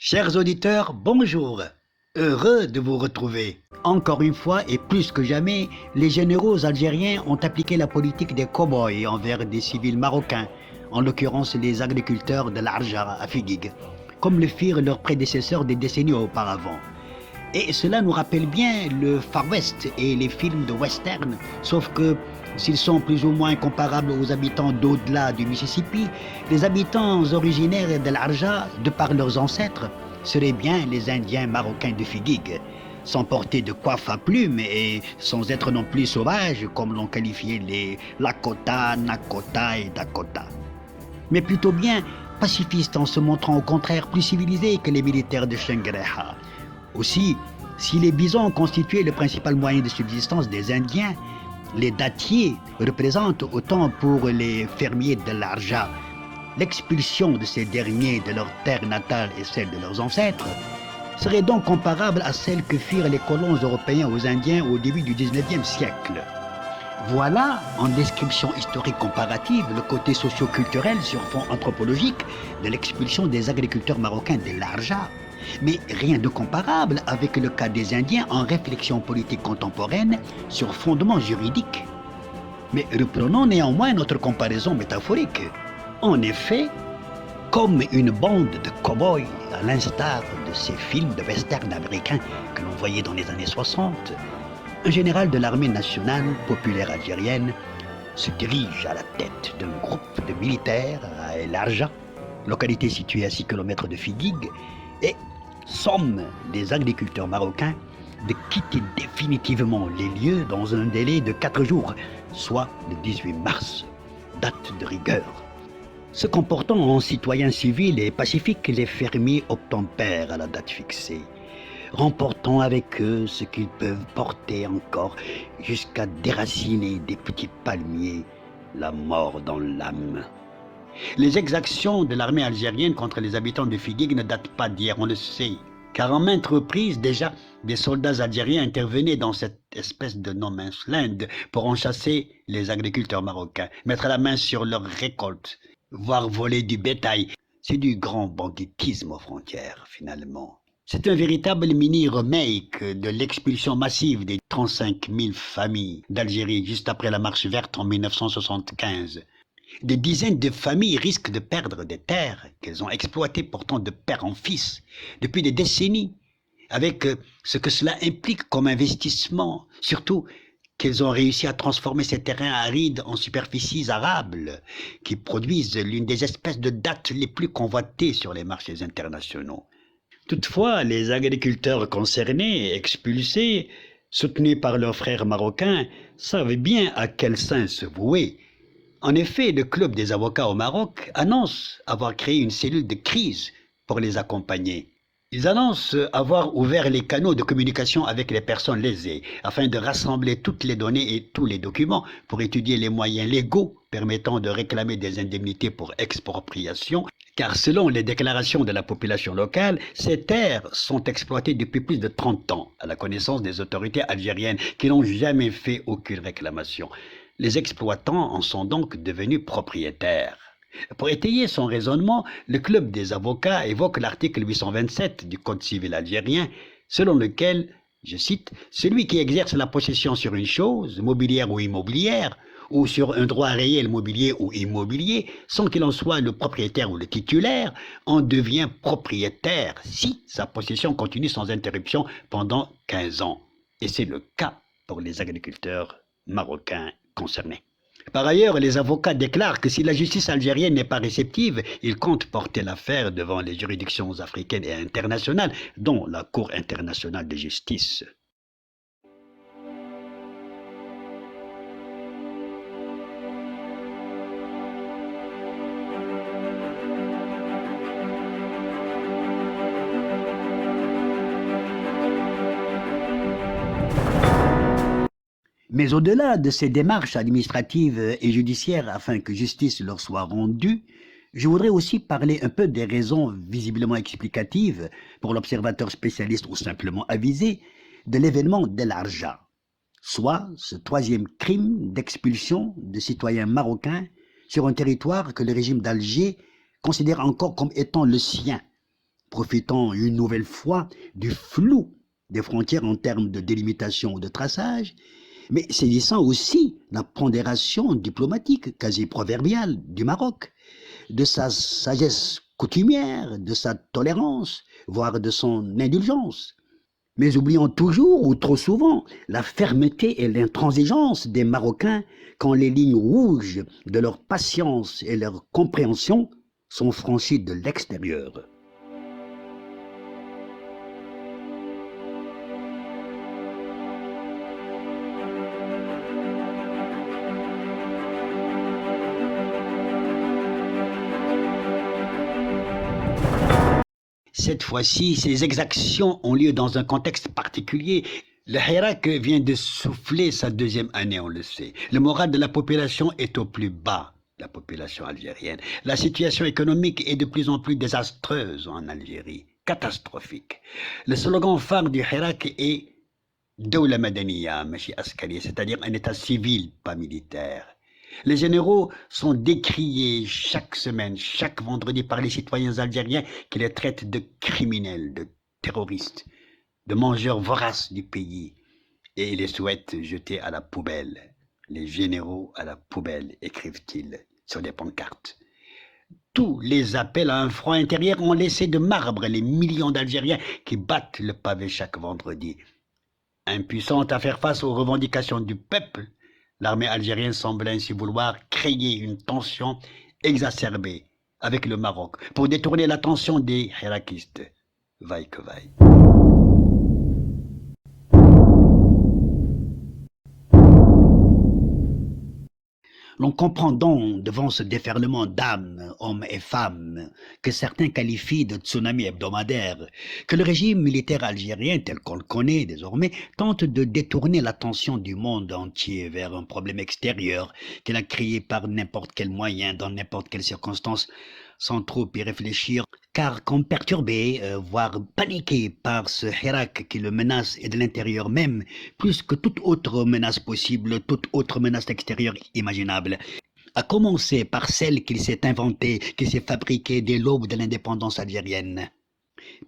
Chers auditeurs, bonjour. Heureux de vous retrouver. Encore une fois et plus que jamais, les généraux algériens ont appliqué la politique des cow-boys envers des civils marocains, en l'occurrence les agriculteurs de l'Arja à Figuig, comme le firent leurs prédécesseurs des décennies auparavant. Et cela nous rappelle bien le Far West et les films de western, sauf que s'ils sont plus ou moins comparables aux habitants d'au-delà du Mississippi, les habitants originaires de l'Arja, de par leurs ancêtres, seraient bien les Indiens marocains de Figuig, sans porter de coiffe à plumes et sans être non plus sauvages comme l'ont qualifié les Lakota, Nakota et Dakota. Mais plutôt bien pacifistes en se montrant au contraire plus civilisés que les militaires de Shangri-La. Aussi, si les bisons constituaient le principal moyen de subsistance des Indiens, les dattiers représentent autant pour les fermiers de l'Arja l'expulsion de ces derniers de leur terre natale et celle de leurs ancêtres, serait donc comparable à celle que firent les colons européens aux Indiens au début du XIXe siècle. Voilà, en description historique comparative, le côté socio-culturel sur fond anthropologique de l'expulsion des agriculteurs marocains de l'Arja. Mais rien de comparable avec le cas des Indiens en réflexion politique contemporaine sur fondement juridique. Mais reprenons néanmoins notre comparaison métaphorique. En effet, comme une bande de cow-boys, à l'instar de ces films de western américains que l'on voyait dans les années 60, un général de l'armée nationale populaire algérienne se dirige à la tête d'un groupe de militaires à El Arja, localité située à 6 km de Figuig, et somme les agriculteurs marocains de quitter définitivement les lieux dans un délai de 4 jours, soit le 18 mars, date de rigueur. Se comportant en citoyens civils et pacifiques, les fermiers obtempèrent à la date fixée, remportant avec eux ce qu'ils peuvent porter encore jusqu'à déraciner des petits palmiers, la mort dans l'âme. Les exactions de l'armée algérienne contre les habitants de Figuig ne datent pas d'hier, on le sait, car en maintes reprises déjà, des soldats algériens intervenaient dans cette espèce de no man's land pour en chasser les agriculteurs marocains, mettre la main sur leurs récoltes, voire voler du bétail. C'est du grand banditisme aux frontières, finalement. C'est un véritable mini-remake de l'expulsion massive des 35 000 familles d'Algérie juste après la Marche verte en 1975. Des dizaines de familles risquent de perdre des terres qu'elles ont exploitées pourtant de père en fils depuis des décennies, avec ce que cela implique comme investissement, surtout qu'elles ont réussi à transformer ces terrains arides en superficies arables qui produisent l'une des espèces de dattes les plus convoitées sur les marchés internationaux. Toutefois, les agriculteurs concernés, expulsés, soutenus par leurs frères marocains, savent bien à quel saint se vouer. En effet, le Club des avocats au Maroc annonce avoir créé une cellule de crise pour les accompagner. Ils annoncent avoir ouvert les canaux de communication avec les personnes lésées afin de rassembler toutes les données et tous les documents pour étudier les moyens légaux permettant de réclamer des indemnités pour expropriation, car selon les déclarations de la population locale, ces terres sont exploitées depuis plus de 30 ans à la connaissance des autorités algériennes qui n'ont jamais fait aucune réclamation. Les exploitants en sont donc devenus propriétaires. Pour étayer son raisonnement, le Club des avocats évoque l'article 827 du Code civil algérien, selon lequel, je cite, « Celui qui exerce la possession sur une chose, mobilière ou sur un droit réel mobilier ou immobilier, sans qu'il en soit le propriétaire ou le titulaire, en devient propriétaire si sa possession continue sans interruption pendant 15 ans. » Et c'est le cas pour les agriculteurs marocains concernés. Par ailleurs, les avocats déclarent que si la justice algérienne n'est pas réceptive, ils comptent porter l'affaire devant les juridictions africaines et internationales, dont la Cour internationale de justice. Mais au-delà de ces démarches administratives et judiciaires afin que justice leur soit rendue, je voudrais aussi parler un peu des raisons visiblement explicatives, pour l'observateur spécialiste ou simplement avisé, de l'événement d'El Arja, soit ce troisième crime d'expulsion de citoyens marocains sur un territoire que le régime d'Alger considère encore comme étant le sien, profitant une nouvelle fois du flou des frontières en termes de délimitation ou de traçage, mais saisissant aussi la pondération diplomatique quasi proverbiale du Maroc, de sa sagesse coutumière, de sa tolérance, voire de son indulgence. Mais oublions toujours, ou trop souvent, la fermeté et l'intransigeance des Marocains quand les lignes rouges de leur patience et leur compréhension sont franchies de l'extérieur. Cette fois-ci, ces exactions ont lieu dans un contexte particulier. Le Hirak vient de souffler sa deuxième année, on le sait. Le moral de la population est au plus bas, la population algérienne. La situation économique est de plus en plus désastreuse en Algérie, catastrophique. Le slogan phare du Hirak est Dawla Madaniya, Machi Askari, c'est-à-dire un état civil, pas militaire. Les généraux sont décriés chaque semaine, chaque vendredi par les citoyens algériens qui les traitent de criminels, de terroristes, de mangeurs voraces du pays et ils les souhaitent jeter à la poubelle. Les généraux à la poubelle, écrivent-ils sur des pancartes. Tous les appels à un front intérieur ont laissé de marbre les millions d'Algériens qui battent le pavé chaque vendredi. Impuissante à faire face aux revendications du peuple, l'armée algérienne semble ainsi vouloir créer une tension exacerbée avec le Maroc pour détourner l'attention des hirakistes. Vaille que vaille. L'on comprend donc, devant ce déferlement d'âmes, hommes et femmes, que certains qualifient de tsunami hebdomadaire, que le régime militaire algérien, tel qu'on le connaît désormais, tente de détourner l'attention du monde entier vers un problème extérieur qu'il a créé par n'importe quel moyen, dans n'importe quelle circonstance, sans trop y réfléchir, car comme perturbé, voire paniqué par ce Hirak qui le menace et de l'intérieur même, plus que toute autre menace possible, toute autre menace extérieure imaginable, à commencer par celle qu'il s'est inventée, qu'il s'est fabriquée dès l'aube de l'indépendance algérienne.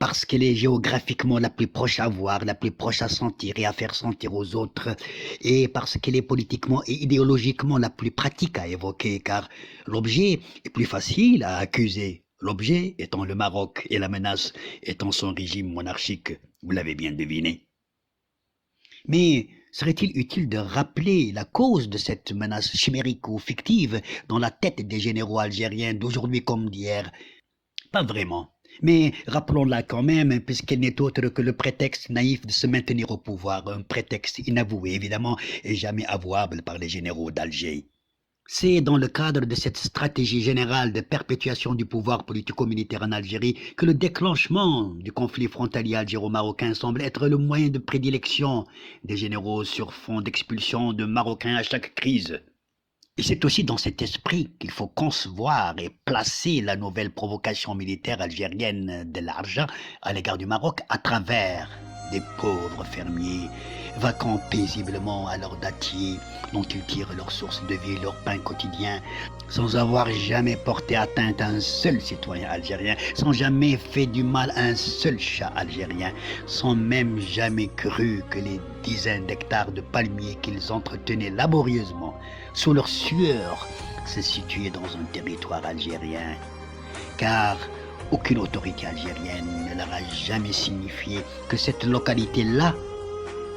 Parce qu'elle est géographiquement la plus proche à voir, la plus proche à sentir et à faire sentir aux autres, et parce qu'elle est politiquement et idéologiquement la plus pratique à évoquer, car l'objet est plus facile à accuser, l'objet étant le Maroc et la menace étant son régime monarchique, vous l'avez bien deviné. Mais serait-il utile de rappeler la cause de cette menace chimérique ou fictive dans la tête des généraux algériens d'aujourd'hui comme d'hier? Pas vraiment. Mais rappelons-la quand même, puisqu'elle n'est autre que le prétexte naïf de se maintenir au pouvoir, un prétexte inavoué évidemment et jamais avouable par les généraux d'Alger. C'est dans le cadre de cette stratégie générale de perpétuation du pouvoir politico-militaire en Algérie que le déclenchement du conflit frontalier algéro-marocain semble être le moyen de prédilection des généraux sur fond d'expulsion de Marocains à chaque crise. Et c'est aussi dans cet esprit qu'il faut concevoir et placer la nouvelle provocation militaire algérienne de l'argent à l'égard du Maroc à travers des pauvres fermiers vacant paisiblement à leur dattier dont ils tirent leur source de vie, leur pain quotidien, sans avoir jamais porté atteinte à un seul citoyen algérien, sans jamais fait du mal à un seul chat algérien, sans même jamais cru que les dizaines d'hectares de palmiers qu'ils entretenaient laborieusement sous leur sueur se situaient dans un territoire algérien. Car aucune autorité algérienne ne leur a jamais signifié que cette localité-là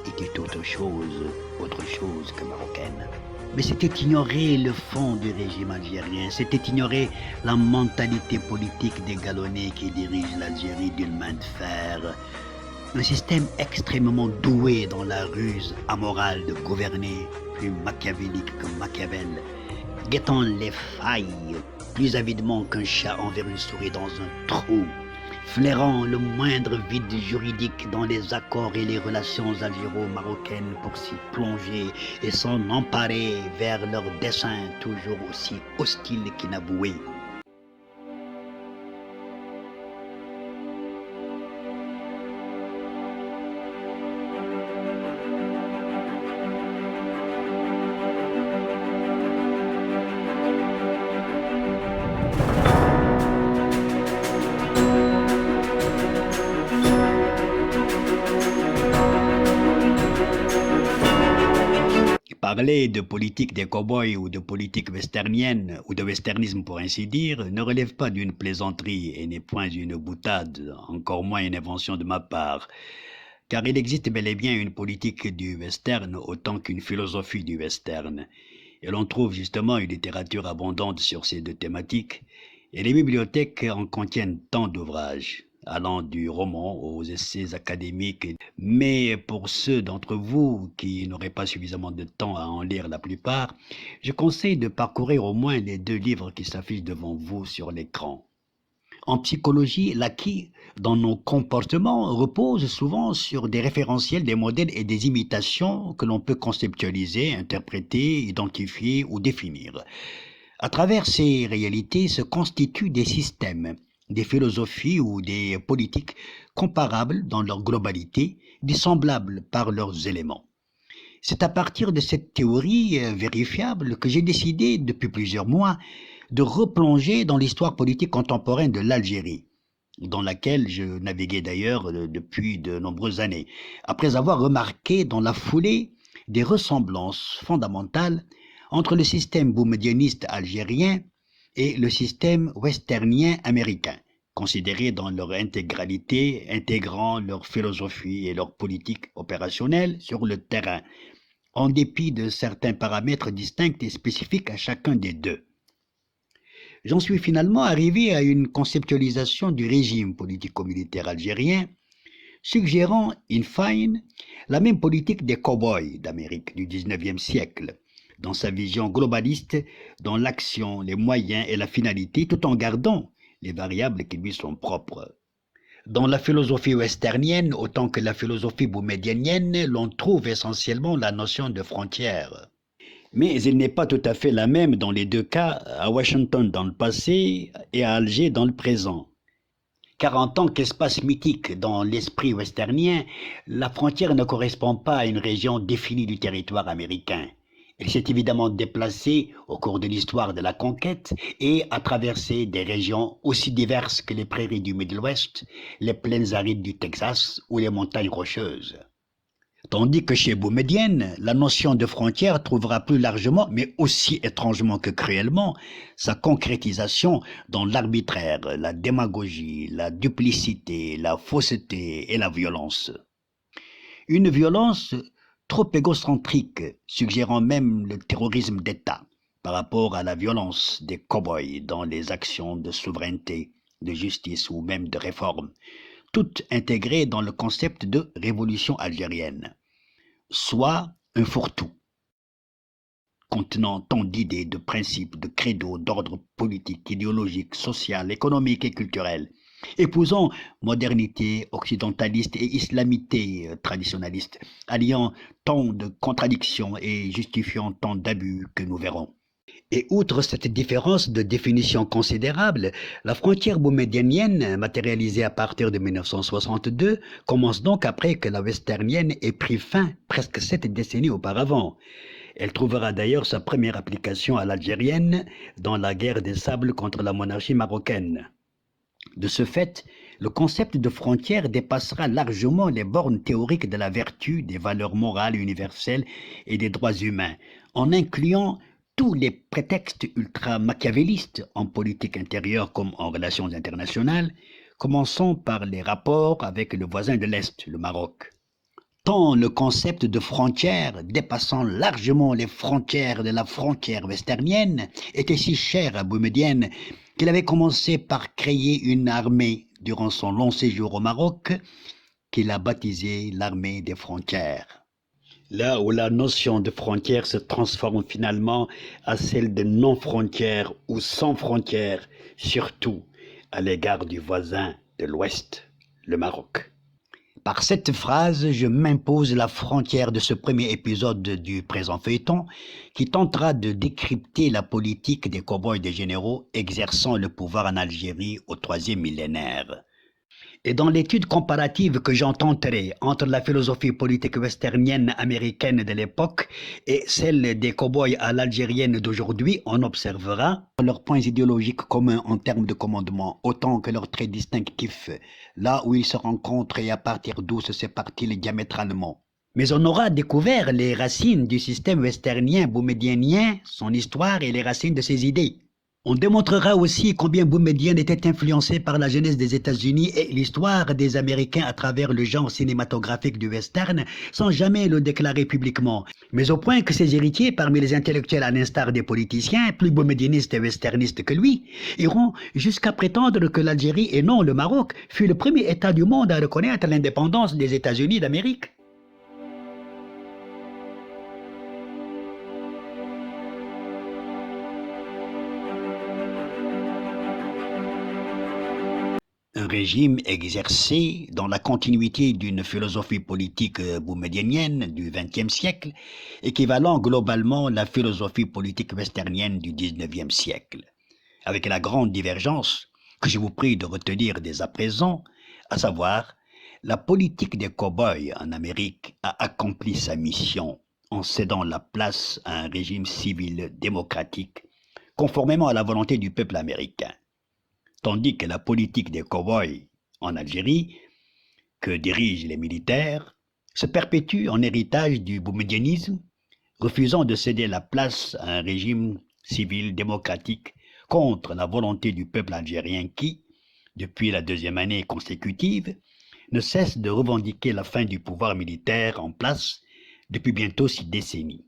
était autre chose que marocaine. Mais c'était ignorer le fond du régime algérien, c'était ignorer la mentalité politique des galonnés qui dirigent l'Algérie d'une main de fer. Un système extrêmement doué dans la ruse amorale de gouverner, plus machiavélique que Machiavel, guettant les failles plus avidement qu'un chat envers une souris dans un trou, flairant le moindre vide juridique dans les accords et les relations algéro-marocaines pour s'y plonger et s'en emparer vers leurs desseins toujours aussi hostiles qu'inavoués. Parler de politique des cow-boys ou de politique westernienne, ou de westernisme pour ainsi dire, ne relève pas d'une plaisanterie et n'est point une boutade, encore moins une invention de ma part, car il existe bel et bien une politique du western autant qu'une philosophie du western, et l'on trouve justement une littérature abondante sur ces deux thématiques, et les bibliothèques en contiennent tant d'ouvrages, allant du roman aux essais académiques. Mais pour ceux d'entre vous qui n'auraient pas suffisamment de temps à en lire la plupart, je conseille de parcourir au moins les deux livres qui s'affichent devant vous sur l'écran. En psychologie, l'acquis dans nos comportements repose souvent sur des référentiels, des modèles et des imitations que l'on peut conceptualiser, interpréter, identifier ou définir. À travers ces réalités se constituent des systèmes, des philosophies ou des politiques comparables dans leur globalité, dissemblables par leurs éléments. C'est à partir de cette théorie vérifiable que j'ai décidé, depuis plusieurs mois, de replonger dans l'histoire politique contemporaine de l'Algérie, dans laquelle je naviguais d'ailleurs depuis de nombreuses années, après avoir remarqué dans la foulée des ressemblances fondamentales entre le système boumedieniste algérien et le système westernien américain, considérés dans leur intégralité, intégrant leur philosophie et leur politique opérationnelle sur le terrain, en dépit de certains paramètres distincts et spécifiques à chacun des deux. J'en suis finalement arrivé à une conceptualisation du régime politico-militaire algérien, suggérant, in fine, la même politique des cow-boys d'Amérique du XIXe siècle, dans sa vision globaliste, dans l'action, les moyens et la finalité, tout en gardant les variables qui lui sont propres. Dans la philosophie westernienne, autant que la philosophie boumedienienne, l'on trouve essentiellement la notion de frontière. Mais elle n'est pas tout à fait la même dans les deux cas, à Washington dans le passé et à Alger dans le présent. Car en tant qu'espace mythique dans l'esprit westernien, la frontière ne correspond pas à une région définie du territoire américain. Elle s'est évidemment déplacée au cours de l'histoire de la conquête et a traversé des régions aussi diverses que les prairies du Middle West, les plaines arides du Texas ou les montagnes rocheuses. Tandis que chez Boumedienne, la notion de frontière trouvera plus largement, mais aussi étrangement que cruellement, sa concrétisation dans l'arbitraire, la démagogie, la duplicité, la fausseté et la violence. Une violence trop égocentrique, suggérant même le terrorisme d'État par rapport à la violence des cow-boys dans les actions de souveraineté, de justice ou même de réforme, toutes intégrées dans le concept de révolution algérienne, soit un fourre-tout, contenant tant d'idées, de principes, de credos, d'ordre politique, idéologique, social, économique et culturel, épousant modernité occidentaliste et islamité traditionnaliste, alliant tant de contradictions et justifiant tant d'abus que nous verrons. Et outre cette différence de définition considérable, la frontière boumedienienne, matérialisée à partir de 1962, commence donc après que la westernienne ait pris fin presque 7 décennies auparavant. Elle trouvera d'ailleurs sa première application à l'algérienne dans la guerre des sables contre la monarchie marocaine. De ce fait, le concept de frontière dépassera largement les bornes théoriques de la vertu, des valeurs morales universelles et des droits humains, en incluant tous les prétextes ultra-machiavélistes en politique intérieure comme en relations internationales, commençant par les rapports avec le voisin de l'Est, le Maroc. Tant le concept de frontière, dépassant largement les frontières de la frontière westernienne, était si cher à Boumedienne qu'il avait commencé par créer une armée durant son long séjour au Maroc, qu'il a baptisée l'armée des frontières. Là où la notion de frontière se transforme finalement à celle de non-frontière ou sans frontière, surtout à l'égard du voisin de l'Ouest, le Maroc. Par cette phrase, je m'impose la frontière de ce premier épisode du présent feuilleton qui tentera de décrypter la politique des cow-boys des généraux exerçant le pouvoir en Algérie au troisième millénaire. Et dans l'étude comparative que j'ententerai entre la philosophie politique westernienne américaine de l'époque et celle des cow-boys à l'algérienne d'aujourd'hui, on observera leurs points idéologiques communs en termes de commandement, autant que leurs traits distinctifs, là où ils se rencontrent et à partir d'où se séparent-ils diamétralement. Mais on aura découvert les racines du système westernien boumedienien, son histoire et les racines de ses idées. On démontrera aussi combien Boumedienne était influencé par la jeunesse des États-Unis et l'histoire des Américains à travers le genre cinématographique du western, sans jamais le déclarer publiquement. Mais au point que ses héritiers, parmi les intellectuels à l'instar des politiciens, plus boumedienistes et westernistes que lui, iront jusqu'à prétendre que l'Algérie et non le Maroc fut le premier État du monde à reconnaître l'indépendance des États-Unis d'Amérique. Un régime exercé dans la continuité d'une philosophie politique boumedienienne du XXe siècle, équivalent globalement à la philosophie politique westernienne du XIXe siècle, avec la grande divergence que je vous prie de retenir dès à présent, à savoir, la politique des cow-boys en Amérique a accompli sa mission en cédant la place à un régime civil démocratique, conformément à la volonté du peuple américain. Tandis que la politique des cow-boys en Algérie, que dirigent les militaires, se perpétue en héritage du boumedienisme, refusant de céder la place à un régime civil démocratique contre la volonté du peuple algérien qui, depuis la deuxième année consécutive, ne cesse de revendiquer la fin du pouvoir militaire en place depuis bientôt 6 décennies.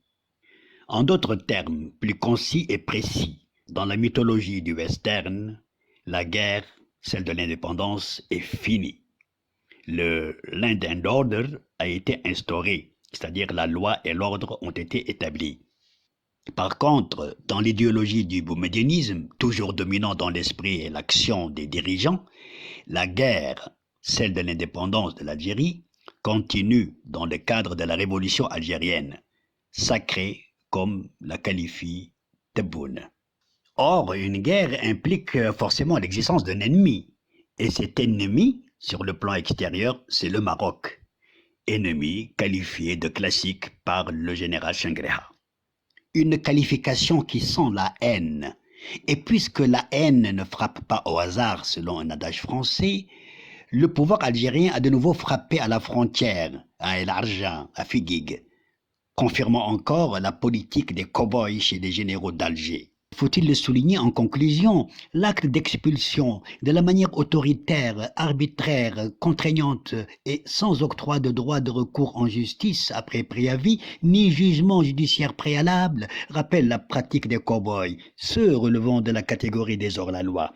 En d'autres termes plus concis et précis, dans la mythologie du western, la guerre, celle de l'indépendance, est finie. Le Land and Order a été instauré, c'est-à-dire la loi et l'ordre ont été établis. Par contre, dans l'idéologie du boumedienisme, toujours dominant dans l'esprit et l'action des dirigeants, la guerre, celle de l'indépendance de l'Algérie, continue dans le cadre de la révolution algérienne, sacrée comme la qualifie Tebboune. Or, une guerre implique forcément l'existence d'un ennemi, et cet ennemi, sur le plan extérieur, c'est le Maroc, ennemi qualifié de classique par le général Chengreha. Une qualification qui sent la haine, et puisque la haine ne frappe pas au hasard selon un adage français, le pouvoir algérien a de nouveau frappé à la frontière, à El Arja, à Figuig, confirmant encore la politique des cow-boys chez les généraux d'Alger. Faut-il le souligner en conclusion, l'acte d'expulsion, de la manière autoritaire, arbitraire, contraignante et sans octroi de droit de recours en justice après préavis, ni jugement judiciaire préalable, rappelle la pratique des cow-boys, ceux relevant de la catégorie des hors-la-loi.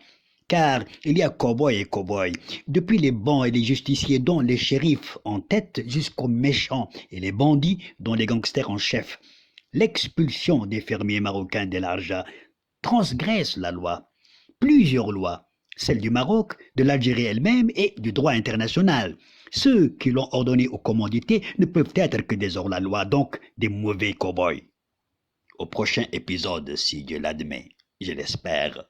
Car il y a cow-boys et cow-boys, depuis les bons et les justiciers dont les shérifs en tête jusqu'aux méchants et les bandits dont les gangsters en chef. L'expulsion des fermiers marocains d'El Arja transgresse la loi, plusieurs lois, celle du Maroc, de l'Algérie elle-même et du droit international. Ceux qui l'ont ordonné aux commandités ne peuvent être que des hors-la-loi, donc des mauvais cow-boys. Au prochain épisode, si Dieu l'admet, je l'espère.